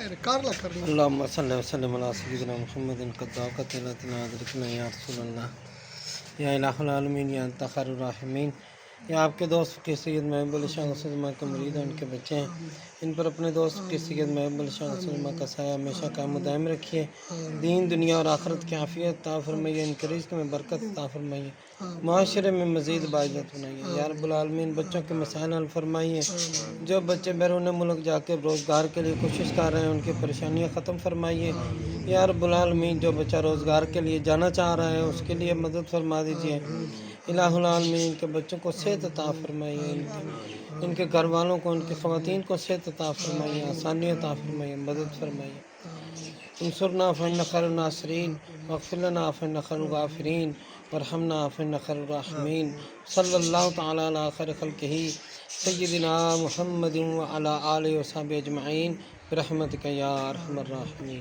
اللهم صل وسلم على سيدنا محمد قد ضاقت لنا ادركنا یا رسول اللہ یا الہ العالمین یا انت خیر الراحمین۔ یا آپ کے دوست فقیر سید محب علی شاہ غوث الزمان کے مرید ہیں، ان کے بچے ہیں، ان پر اپنے دوست فقیر سید محب علی شاہ غوث الزمان کا سایہ ہمیشہ قائم و دائم رکھیے، دین دنیا اور آخرت کی عافیت عطا فرمائیے، ان کے رزق میں برکت عطا فرمائیے، معاشرے میں مزید باعزت بنائیے یا رب العالمین۔ بچوں کے مسائل حل فرمائیے، جو بچے بیرون ملک جا کے روزگار کے لیے کوشش کر رہے ہیں ان کی پریشانیاں ختم فرمائیے یا رب العالمین۔ جو بچہ روزگار کے لیے جانا چاہ رہا ہے اس کے لیے مدد فرما دیجیے الہ العالمین۔ ان کے بچوں کو صحت عطا فرمائیے، ان کے گھر والوں کو، ان کی خواتین کو صحت عطا فرمائیے، آسانی عطا فرمائیے، مدد فرمائیے۔ انصرنا فإنک خیر الناصرین واغفر لنا فإنک خیر الغافرین وارحمنا فإنک خیر الراحمین۔ صلی اللہ تعالی علی خیر خلقہ سیدنا محمد وعلی آلہ وصحبہ اجمعین برحمتک یا ارحم الراحمین۔